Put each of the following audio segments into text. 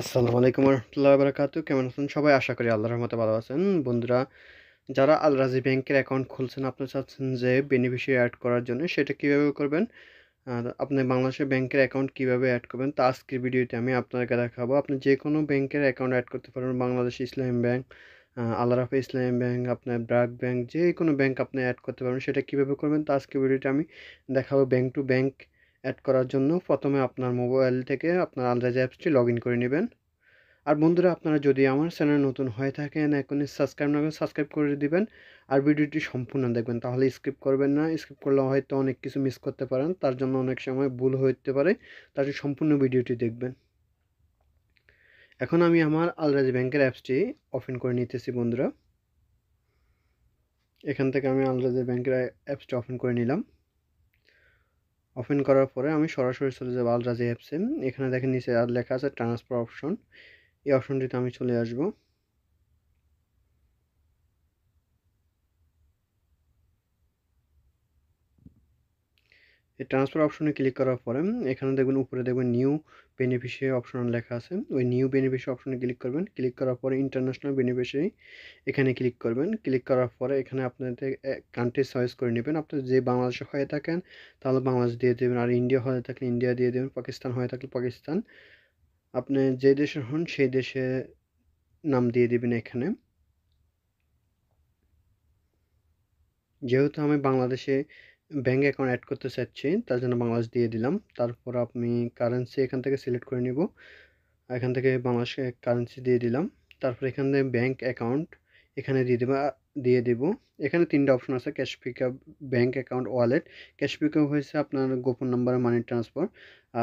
আসসালামু আলাইকুম রহমতুল্লাহ বারাকাতু। কেমন আছেন সবাই? আশা করি আল্লাহর রহমতে ভালো আছেন। বন্ধুরা, যারা আল রাজি ব্যাংকের অ্যাকাউন্ট খুলছেন, আপনি চাচ্ছেন যে বেনিফিশিয়ারি অ্যাড করার জন্য, সেটা কিভাবে করবেন? আর আপনি বাংলাদেশের ব্যাংকের অ্যাকাউন্ট কিভাবে অ্যাড করবেন, তা আজকের ভিডিওতে আমি আপনাকে দেখাবো। আপনি যে কোনো ব্যাংকের অ্যাকাউন্ট অ্যাড করতে পারবেন। বাংলাদেশ ইসলামী ব্যাংক, আল রাফা ইসলামী ব্যাংক, আপনার ব্র্যাক ব্যাংক, যে কোনো ব্যাংক আপনি অ্যাড করতে পারবেন। সেটা কিভাবে করবেন, তা আজকের ভিডিওতে আমি দেখাবো। ব্যাংক টু ব্যাংক অ্যাড করার জন্য প্রথমে আপনার মোবাইল থেকে আপনার আল রাজি অ্যাপসটি লগ ইন করে নেবেন। আর বন্ধুরা, আপনারা যদি আমার চ্যানেল নতুন হয়ে থাকেন, এখনই সাবস্ক্রাইব না করে সাবস্ক্রাইব করে দিবেন। আর ভিডিওটি সম্পূর্ণ দেখবেন, তাহলে স্কিপ করবেন না। স্কিপ করলে হয়তো অনেক কিছু মিস করতে পারেন, তার জন্য অনেক সময় ভুল হতে পারে। তার জন্য সম্পূর্ণ ভিডিওটি দেখবেন। এখন আমি আমার আলরাজি ব্যাংকের অ্যাপসটি ওপেন করে নিতেছি বন্ধুরা। এখান থেকে আমি আলরাজি ব্যাংকের অ্যাপসটি ওপেন করে নিলাম। ওপেন করার পরে আমি সরাসরি চলে যাবো আলরাজি অ্যাপসে। এখানে দেখেন নিচে আর লেখা আছে ট্রান্সফার অপশন। এই অপশনটিতে আমি চলে আসবো। এই ট্রান্সফার অপশনে ক্লিক করার পরে এখানে দেখবেন, উপরে দেখবেন নিউ বেনিফিশিয়ারি অপশন লেখা আছে। ওই নিউ বেনিফিশিয়ারি অপশনে ক্লিক করবেন। ক্লিক করার পরে ইন্টারন্যাশনাল বেনিফিশিয়ারি এখানে ক্লিক করবেন। ক্লিক করার পরে এখানে আপনাদের কান্ট্রি চয়েস করে নেবেন। আপনি যে বাংলাদেশে হয়ে থাকেন তাহলে বাংলাদেশ দিয়ে দেবেন, আর ইন্ডিয়া হয়ে থাকলে ইন্ডিয়া দিয়ে দেবেন, পাকিস্তান হয়ে থাকলে পাকিস্তান। আপনি যে দেশের হন সেই দেশে নাম দিয়ে দেবেন এখানে। যেহেতু আমি বাংলাদেশে ব্যাঙ্ক অ্যাকাউন্ট অ্যাড করতে চাচ্ছি, তার জন্য বাংলাদেশ দিয়ে দিলাম। তারপর আমি কারেন্সি এখান থেকে সিলেক্ট করে নিব। এখান থেকে বাংলাদেশে কারেন্সি দিয়ে দিলাম। তারপর এখান থেকে ব্যাঙ্ক অ্যাকাউন্ট এখানে দিয়ে দেব। এখানে ৩টা অপশন আছে: cash pickup, bank account, wallet. Cash pickup হয়েছে আপনার গোপন নাম্বারে মানি ট্রান্সফার,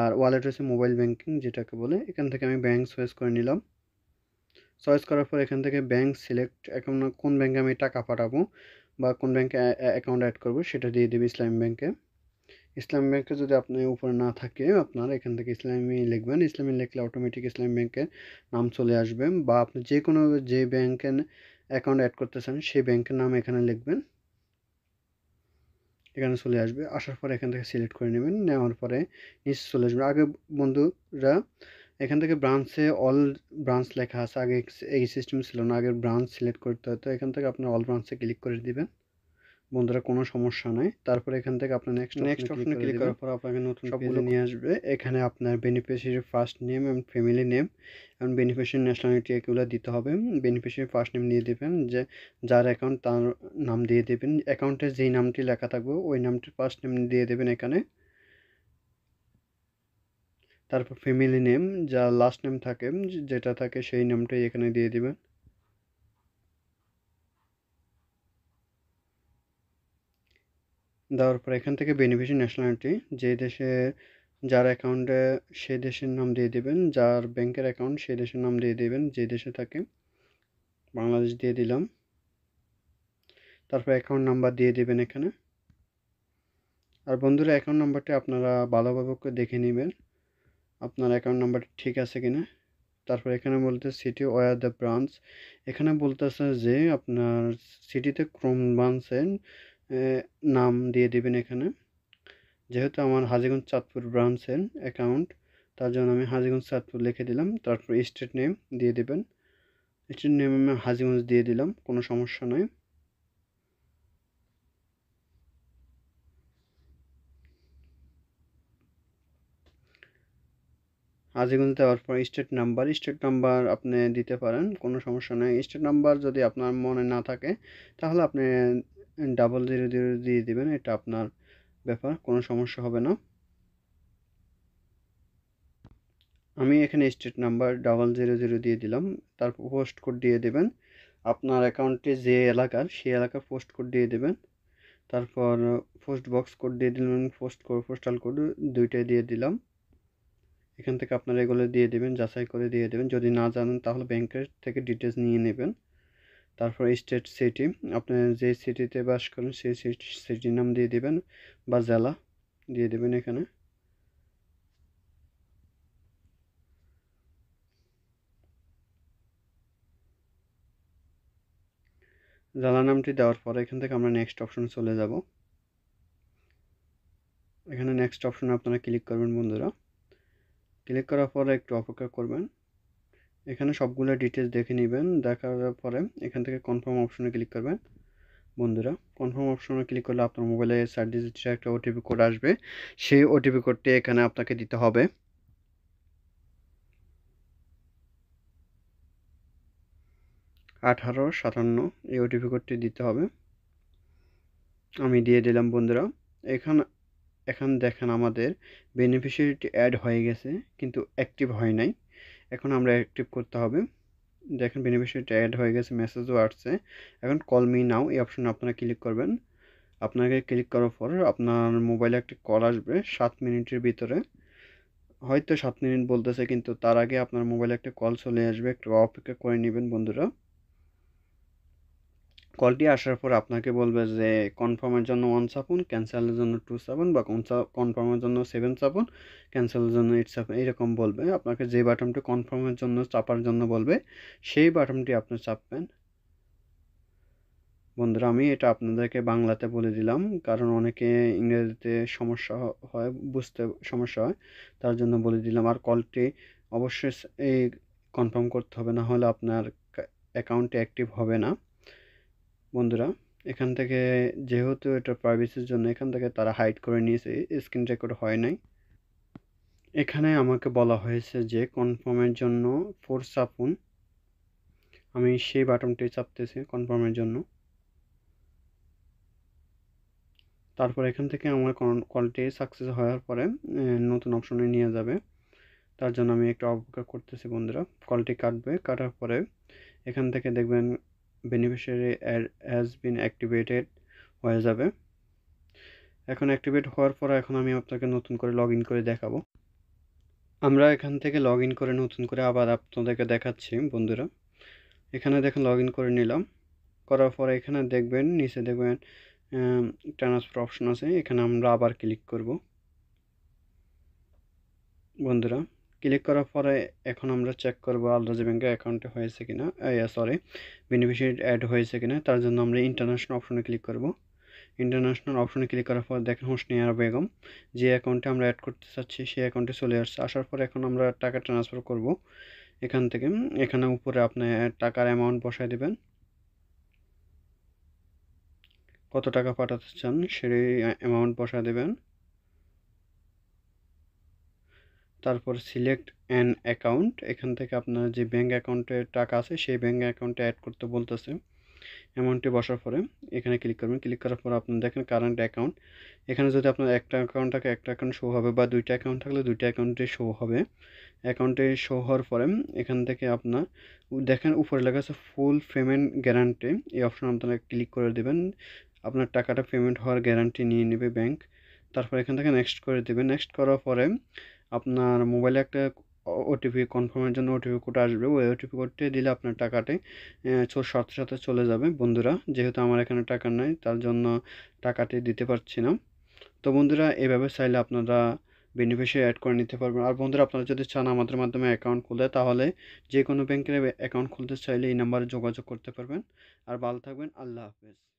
আর ওয়ালেট হচ্ছে মোবাইল ব্যাংকিং যেটাকে বলে। এখান থেকে আমি ব্যাঙ্ক চয়েস করে নিলাম। চয়েস করার পর এখান থেকে ব্যাঙ্ক সিলেক্ট, এখন কোন ব্যাঙ্কে আমি টাকা পাঠাবো বা কোন ব্যাঙ্কে অ্যাকাউন্ট অ্যাড করবো সেটা দিয়ে দেবে ইসলামী ব্যাঙ্কে। ইসলামী ব্যাংকে যদি আপনি উপরে না থাকে, আপনার এখান থেকে ইসলামী লিখবেন। ইসলামী লিখলে অটোমেটিক ইসলামী ব্যাংকের নাম চলে আসবে, বা আপনি যে কোনো যে ব্যাংকের অ্যাকাউন্ট অ্যাড করতে চান সেই ব্যাংকের নাম এখানে লিখবেন। এখানে চলে আসবে। আসার পরে এখান থেকে সিলেক্ট করে নেবেন। নেওয়ার পরে নিচে চলে আসবে। আগে বন্ধুরা, এখান থেকে ব্রাঞ্চে অল ব্রাঞ্চ লেখা আছে। আগে এই সিস্টেম ছিল না, আগে ব্রাঞ্চ সিলেক্ট করতে হতো। এখান থেকে আপনার অল ব্রাঞ্চে ক্লিক করে দিবেন বন্ধুরা, কোনো সমস্যা নাই। তারপরে এখান থেকে আপনার নেক্সট অপশনে ক্লিক করার পর আপনাকে নতুন সবগুলো নিয়ে আসবে। এখানে আপনার বেনিফিশিয়ারি ফার্স্ট নেম এবং ফ্যামিলি নেম এবং বেনিফিশিয়ারি ন্যাশনালিটি এগুলো দিতে হবে। বেনিফিশিয়ারি ফার্স্ট নেম দিয়ে দেবেন, যে যার অ্যাকাউন্ট তার নাম দিয়ে দেবেন। অ্যাকাউন্টে যেই নামটি লেখা থাকবে ওই নামটির ফার্স্ট নেম দিয়ে দেবেন এখানে। তারপর ফ্যামিলি নেম, যা লাস্ট নেম থাকে, যেটা থাকে সেই নামটাই এখানে দিয়ে দেবেন। দেওয়ার পর এখান থেকে বেনিফিশিয়ারি ন্যাশনালিটি, যে দেশে যার অ্যাকাউন্টে সেই দেশের নাম দিয়ে দেবেন, যার ব্যাংকের অ্যাকাউন্ট সেই দেশের নাম দিয়ে দেবেন, যে দেশে থাকে। বাংলাদেশ দিয়ে দিলাম। তারপর অ্যাকাউন্ট নাম্বার দিয়ে দেবেন এখানে। আর বন্ধুরা, অ্যাকাউন্ট নাম্বারটা আপনারা ভালোভাবে করে দেখে নেবেন আপনার অ্যাকাউন্ট নাম্বারটা ঠিক আছে কিনা। তারপর এখানে বলতে সিটি ওয়ার দ্য ব্রাঞ্চ, এখানে বলতেছে যে আপনার সিটিতে ক্রোম ব্রাঞ্চের নাম দিয়ে দেবেন এখানে। যেহেতু আমার হাজীগঞ্জ চাঁদপুর ব্রাঞ্চের অ্যাকাউন্ট, তার জন্য আমি হাজীগঞ্জ চাঁদপুর লিখে দিলাম। তারপর স্টেট নেম দিয়ে দেবেন। স্টেট নেম আমি হাজীগঞ্জ দিয়ে দিলাম, কোনো সমস্যা নয়। হাজীগঞ্জ দেওয়ার পর স্টেট নাম্বার আপনি দিতে পারেন, কোনো সমস্যা নেই। স্টেট নাম্বার যদি আপনার মনে না থাকে তাহলে আপনি 000 দিয়ে দিবেন, এটা আপনার ব্যাপার, কোনো সমস্যা হবে না। আমি এখানে স্টেট নাম্বার 000 দিয়ে দিলাম। তারপর পোস্ট কোড দিয়ে দেবেন। আপনার অ্যাকাউন্টে যে এলাকার সেই এলাকার পোস্ট কোড দিয়ে দেবেন। তারপর পোস্ট বক্স কোড দিয়ে দিলাম, পোস্টাল কোড দুইটাই দিয়ে দিলাম। এখান থেকে আপনারা এগুলো দিয়ে দেবেন, যাচাই করে দিয়ে দেবেন। যদি না জানেন তাহলে ব্যাংকের থেকে ডিটেলস নিয়ে নেবেন। তারপর স্টেট সিটি, আপনি যে সিটিতে বাস করেন সেই সিটির নাম দিয়ে দেবেন বা জেলা দিয়ে দেবেন এখানে। জেলা নামটি দেওয়ার পরে এখান থেকে আমরা নেক্সট অপশনে চলে যাব। এখানে নেক্সট অপশনে আপনারা ক্লিক করবেন বন্ধুরা। ক্লিক করার পরে একটু অপেক্ষা করবেন। এখানে সবগুলো ডিটেলস দেখে নেবেন। দেখার পরে এখান থেকে কনফার্ম অপশনে ক্লিক করবেন। বন্ধুরা, কনফার্ম অপশনে ক্লিক করলে আপনার মোবাইলে 4 ডিজিটের একটা ওটিপি কোড আসবে। সেই ওটিপি কোডটি এখানে আপনাকে দিতে হবে। 1857 এই ওটিপি কোডটি দিতে হবে। আমি দিয়ে দিলাম বন্ধুরা। এখানে এখন দেখেন আমাদের বেনিফিশিয়ারিটি অ্যাড হয়ে গেছে, কিন্তু অ্যাক্টিভ হয় নাই। এখন আমরা অ্যাক্টিভ করতে হবে। দেখেন বেনিফিশিয়ারিটি অ্যাড হয়ে গেছে, মেসেজও আসছে। এখন কল মি নাও এই অপশনে আপনারা ক্লিক করবেন। আপনাকে ক্লিক করার পর আপনার মোবাইলে একটি কল আসবে 7 মিনিটের ভিতরে। হয়তো 7 মিনিট বলতেছে, কিন্তু তার আগে আপনার মোবাইলে একটা কল চলে আসবে। একটু অপেক্ষা করে নেবেন বন্ধুরা। কলটি আসার পর আপনাকে বলবে যে কনফার্মের জন্য 1 চাপুন, ক্যান্সেলের জন্য 2 চাপুন, বা কনফার্মের জন্য 7 চাপুন, ক্যান্সেলের জন্য 8 চাপুন, এরকম বলবে। আপনাকে যে বাটনটি কনফার্মের জন্য চাপার জন্য বলবে সেই বাটনটি আপনি চাপবেন। বন্ধুরা, আমি এটা আপনাদেরকে বাংলাতে বলে দিলাম, কারণ অনেকে ইংরেজিতে সমস্যা হয়, বুঝতে সমস্যা হয়, তার জন্য বলে দিলাম। আর কলটি অবশ্যই এই কনফার্ম করতে হবে, না হলে আপনার অ্যাকাউন্টে অ্যাক্টিভ হবে না। বন্ধুরা, এখান থেকে যেহেতু এটা প্রাইভেসির জন্য এখান থেকে তারা হাইড করে নিয়েছে, স্ক্রিন রেকর্ড হয় নাই। এখানে আমাকে বলা হয়েছে যে কনফার্মের জন্য 4 চাপুন। আমি সেই বাটনটি চাপতেছি কনফার্মের জন্য। তারপর এখান থেকে আমার কলটি সাকসেস হওয়ার পরে নতুন অপশনে নিয়ে যাবে। তার জন্য আমি একটু অপেক্ষা করতেছি বন্ধুরা। কলটি কাটবে, কাটার পরে এখান থেকে দেখবেন বেনিফিশিয়ারি হ্যাজ বিন অ্যাক্টিভেটেড হয়ে যাবে। এখন অ্যাক্টিভেট হওয়ার পর এখন আমি আপনাকে নতুন করে লগ ইন করে দেখাবো। আমরা এখান থেকে লগ ইন করে নতুন করে আবার আপনাদেরকে দেখাচ্ছি বন্ধুরা। এখানে দেখেন লগ ইন করে নিলাম। করার পরে এখানে দেখবেন নিচে দেখবেন ট্রান্সফার অপশন আছে, এখানে আমরা আবার ক্লিক করব। বন্ধুরা, ক্লিক করার পরে এখন আমরা চেক করব আলরাজি ব্যাংকে অ্যাকাউন্টে হয়েছে কিনা, সরি বেনিফিশিয়ারি অ্যাড হয়েছে কিনা। তার জন্য আমরা ইন্টারন্যাশনাল অপশনে ক্লিক করব। ইন্টারন্যাশনাল অপশনে ক্লিক করার পর দেখেন হোসনিয়া বেগম, যে অ্যাকাউন্টে আমরা অ্যাড করতে চাচ্ছি সেই অ্যাকাউন্টে চলে আসছে। আসার পর এখন আমরা টাকা ট্রান্সফার করব এখান থেকে। এখানে উপরে আপনি টাকার অ্যামাউন্ট বসায় দেবেন, কত টাকা পাঠাতে চান সেই অ্যামাউন্ট বসায় দেবেন। তারপর সিলেক্ট অ্যান অ্যাকাউন্ট, এখান থেকে আপনার যে ব্যাঙ্ক অ্যাকাউন্টে টাকা আছে সেই ব্যাঙ্ক অ্যাকাউন্টে অ্যাড করতে বলতেছে। অ্যামাউন্টটি বসার পরে এখানে ক্লিক করবেন। ক্লিক করার পর আপনি দেখেন কারেন্ট অ্যাকাউন্ট, এখানে যদি আপনার একটা অ্যাকাউন্ট থাকে একটা অ্যাকাউন্ট শো হবে, বা দুইটা অ্যাকাউন্ট থাকলে দুইটা অ্যাকাউন্টে শো হবে। অ্যাকাউন্টে শো হওয়ার পরে এখান থেকে আপনার দেখেন উপরে লেখা আছে ফুল পেমেন্ট গ্যারান্টি, এই অপশন আপনারা ক্লিক করে দেবেন। আপনার টাকাটা পেমেন্ট হওয়ার গ্যারান্টি নিয়ে নেবে ব্যাংক। তারপর এখান থেকে নেক্সট করে দেবেন। নেক্সট করার পরে আপনার মোবাইলে একটা ওটিপি কনফার্মের জন্য ওটিপি কোড আসবে। ওই ওটিপি কোডটি দিলে আপনার টাকাটি সাথে সাথে চলে যাবে। বন্ধুরা, যেহেতু আমার এখানে টাকা নাই তার জন্য টাকাটি দিতে পারছি না। তো বন্ধুরা, এভাবে চাইলে আপনারা বেনিফিশিয়ারি অ্যাড করে নিতে পারবেন। আর বন্ধুরা, আপনারা যদি চান আমাদের মাধ্যমে অ্যাকাউন্ট খুলতে, তাহলে যে কোনো ব্যাংকের অ্যাকাউন্ট খুলতে চাইলে এই নাম্বারে যোগাযোগ করতে পারবেন। আর ভালো থাকবেন। আল্লাহ হাফেজ।